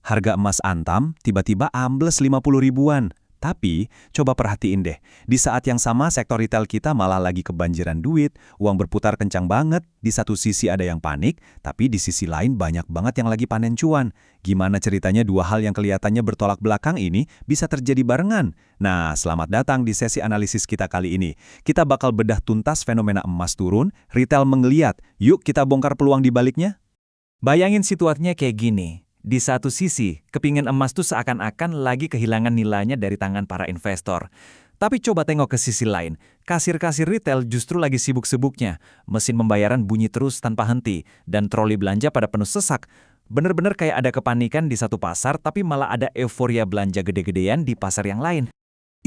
harga emas Antam tiba-tiba ambles 50 ribuan. Tapi, coba perhatiin deh, di saat yang sama sektor retail kita malah lagi kebanjiran duit, uang berputar kencang banget, di satu sisi ada yang panik, tapi di sisi lain banyak banget yang lagi panen cuan. Gimana ceritanya dua hal yang kelihatannya bertolak belakang ini bisa terjadi barengan? Nah, selamat datang di sesi analisis kita kali ini. Kita bakal bedah tuntas fenomena emas turun, retail menggeliat. Yuk kita bongkar peluang di baliknya. Bayangin situasinya kayak gini. Di satu sisi, kepingin emas tuh seakan-akan lagi kehilangan nilainya dari tangan para investor. Tapi coba tengok ke sisi lain, kasir-kasir retail justru lagi sibuk-sibuknya. Mesin pembayaran bunyi terus tanpa henti, dan troli belanja pada penuh sesak. Bener-bener kayak ada kepanikan di satu pasar, tapi malah ada euforia belanja gede-gedean di pasar yang lain.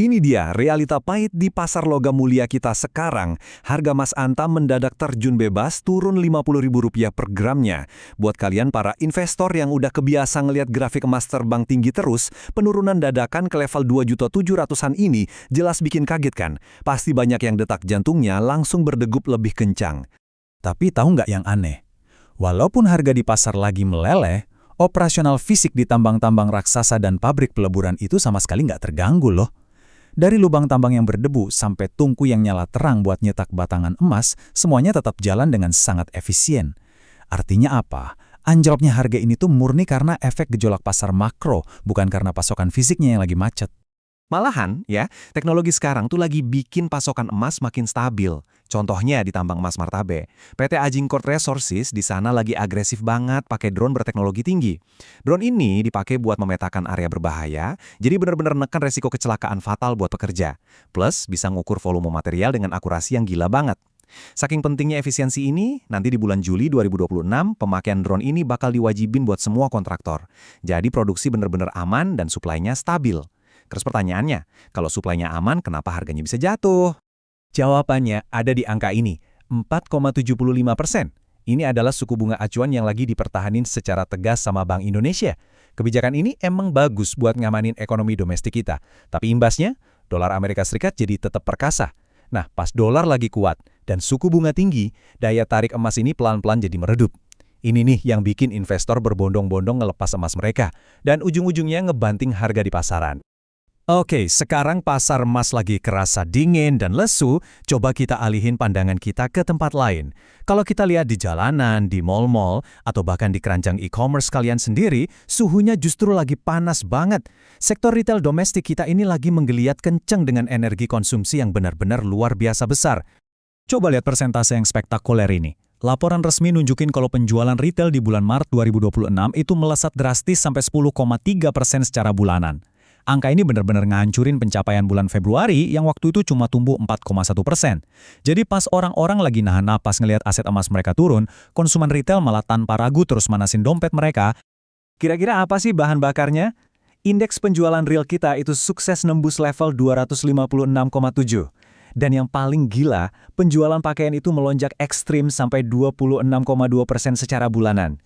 Ini dia realita pahit di pasar logam mulia kita sekarang. Harga emas Antam mendadak terjun bebas turun Rp50.000 per gramnya. Buat kalian para investor yang udah kebiasa ngelihat grafik emas terbang tinggi terus, penurunan dadakan ke level 2.700.000-an ini jelas bikin kaget kan? Pasti banyak yang detak jantungnya langsung berdegup lebih kencang. Tapi tahu nggak yang aneh? Walaupun harga di pasar lagi meleleh, operasional fisik di tambang-tambang raksasa dan pabrik peleburan itu sama sekali nggak terganggu loh. Dari lubang tambang yang berdebu sampai tungku yang nyala terang buat nyetak batangan emas, semuanya tetap jalan dengan sangat efisien. Artinya apa? Anjloknya harga ini tuh murni karena efek gejolak pasar makro, bukan karena pasokan fisiknya yang lagi macet. Malahan, ya, teknologi sekarang tuh lagi bikin pasokan emas makin stabil. Contohnya di tambang emas Martabe. PT Agincourt Resources di sana lagi agresif banget pakai drone berteknologi tinggi. Drone ini dipakai buat memetakan area berbahaya, jadi benar-benar neken resiko kecelakaan fatal buat pekerja. Plus, bisa ngukur volume material dengan akurasi yang gila banget. Saking pentingnya efisiensi ini, nanti di bulan Juli 2026, pemakaian drone ini bakal diwajibin buat semua kontraktor. Jadi produksi benar-benar aman dan suplainya stabil. Terus pertanyaannya, kalau suplainya aman, kenapa harganya bisa jatuh? Jawabannya ada di angka ini, 4,75%. Ini adalah suku bunga acuan yang lagi dipertahanin secara tegas sama Bank Indonesia. Kebijakan ini emang bagus buat ngamanin ekonomi domestik kita. Tapi imbasnya, dolar Amerika Serikat jadi tetap perkasa. Nah, pas dolar lagi kuat dan suku bunga tinggi, daya tarik emas ini pelan-pelan jadi meredup. Ini nih yang bikin investor berbondong-bondong ngelepas emas mereka, dan ujung-ujungnya ngebanting harga di pasaran. Oke, sekarang pasar emas lagi kerasa dingin dan lesu, coba kita alihin pandangan kita ke tempat lain. Kalau kita lihat di jalanan, di mal-mal, atau bahkan di keranjang e-commerce kalian sendiri, suhunya justru lagi panas banget. Sektor retail domestik kita ini lagi menggeliat kenceng dengan energi konsumsi yang benar-benar luar biasa besar. Coba lihat persentase yang spektakuler ini. Laporan resmi nunjukin kalau penjualan retail di bulan Maret 2026 itu melesat drastis sampai 10,3% secara bulanan. Angka ini benar-benar ngancurin pencapaian bulan Februari yang waktu itu cuma tumbuh 4,1%. Jadi pas orang-orang lagi nahan napas ngelihat aset emas mereka turun, konsumen retail malah tanpa ragu terus manasin dompet mereka. Kira-kira apa sih bahan bakarnya? Indeks penjualan real kita itu sukses nembus level 256,7. Dan yang paling gila, penjualan pakaian itu melonjak ekstrim sampai 26,2% secara bulanan.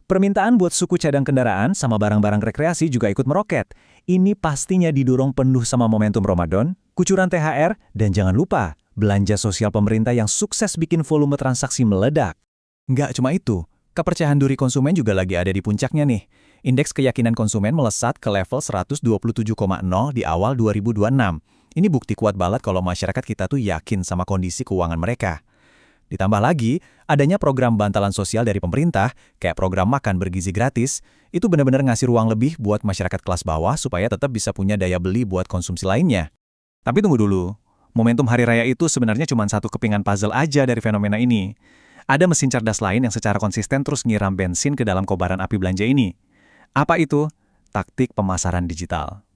Permintaan buat suku cadang kendaraan sama barang-barang rekreasi juga ikut meroket. Ini pastinya didorong penuh sama momentum Ramadan, kucuran THR, dan jangan lupa, belanja sosial pemerintah yang sukses bikin volume transaksi meledak. Nggak cuma itu, kepercayaan diri konsumen juga lagi ada di puncaknya nih. Indeks keyakinan konsumen melesat ke level 127,0 di awal 2026. Ini bukti kuat banget kalau masyarakat kita tuh yakin sama kondisi keuangan mereka. Ditambah lagi, adanya program bantalan sosial dari pemerintah, kayak program makan bergizi gratis, itu benar-benar ngasih ruang lebih buat masyarakat kelas bawah supaya tetap bisa punya daya beli buat konsumsi lainnya. Tapi tunggu dulu, momentum hari raya itu sebenarnya cuma satu kepingan puzzle aja dari fenomena ini. Ada mesin cerdas lain yang secara konsisten terus nyiram bensin ke dalam kobaran api belanja ini. Apa itu? Taktik pemasaran digital.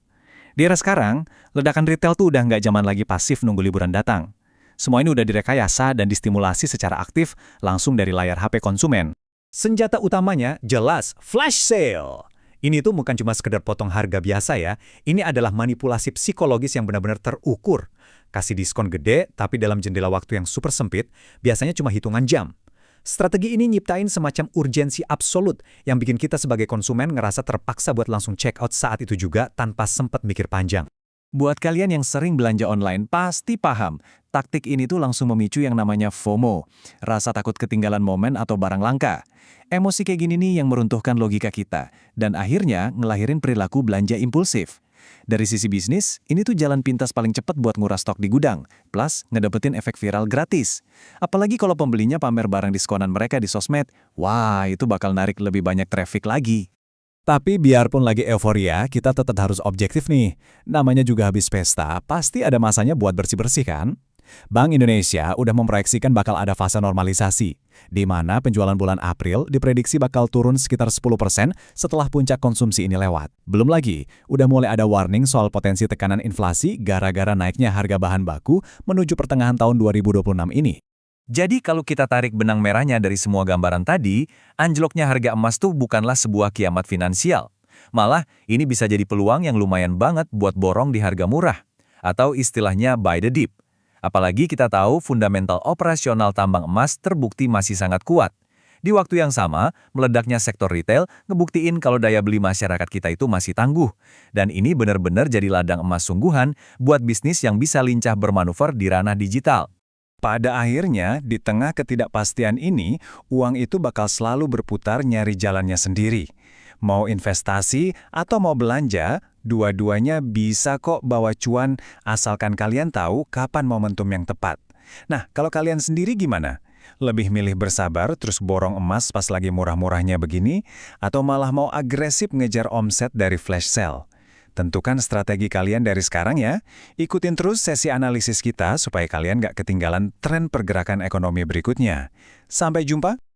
Di era sekarang, ledakan retail tuh udah nggak zaman lagi pasif nunggu liburan datang. Semua ini udah direkayasa dan distimulasi secara aktif langsung dari layar HP konsumen. Senjata utamanya jelas flash sale. Ini tuh bukan cuma sekedar potong harga biasa ya. Ini adalah manipulasi psikologis yang benar-benar terukur. Kasih diskon gede tapi dalam jendela waktu yang super sempit, biasanya cuma hitungan jam. Strategi ini nyiptain semacam urgensi absolut yang bikin kita sebagai konsumen ngerasa terpaksa buat langsung check out saat itu juga tanpa sempat mikir panjang. Buat kalian yang sering belanja online, pasti paham. Taktik ini tuh langsung memicu yang namanya FOMO, rasa takut ketinggalan momen atau barang langka. Emosi kayak gini nih yang meruntuhkan logika kita, dan akhirnya ngelahirin perilaku belanja impulsif. Dari sisi bisnis, ini tuh jalan pintas paling cepat buat nguras stok di gudang, plus ngedapetin efek viral gratis. Apalagi kalau pembelinya pamer barang diskonan mereka di sosmed, wah itu bakal narik lebih banyak traffic lagi. Tapi biarpun lagi euforia, kita tetap harus objektif nih. Namanya juga habis pesta, pasti ada masanya buat bersih-bersih kan? Bank Indonesia udah memproyeksikan bakal ada fase normalisasi, di mana penjualan bulan April diprediksi bakal turun sekitar 10% setelah puncak konsumsi ini lewat. Belum lagi, udah mulai ada warning soal potensi tekanan inflasi gara-gara naiknya harga bahan baku menuju pertengahan tahun 2026 ini. Jadi kalau kita tarik benang merahnya dari semua gambaran tadi, anjloknya harga emas tuh bukanlah sebuah kiamat finansial. Malah, ini bisa jadi peluang yang lumayan banget buat borong di harga murah, atau istilahnya buy the dip. Apalagi kita tahu fundamental operasional tambang emas terbukti masih sangat kuat. Di waktu yang sama, meledaknya sektor retail ngebuktiin kalau daya beli masyarakat kita itu masih tangguh. Dan ini benar-benar jadi ladang emas sungguhan buat bisnis yang bisa lincah bermanuver di ranah digital. Pada akhirnya, di tengah ketidakpastian ini, uang itu bakal selalu berputar nyari jalannya sendiri. Mau investasi atau mau belanja, dua-duanya bisa kok bawa cuan asalkan kalian tahu kapan momentum yang tepat. Nah, kalau kalian sendiri gimana? Lebih milih bersabar terus borong emas pas lagi murah-murahnya begini, atau malah mau agresif ngejar omset dari flash sale? Tentukan strategi kalian dari sekarang ya. Ikutin terus sesi analisis kita supaya kalian nggak ketinggalan tren pergerakan ekonomi berikutnya. Sampai jumpa!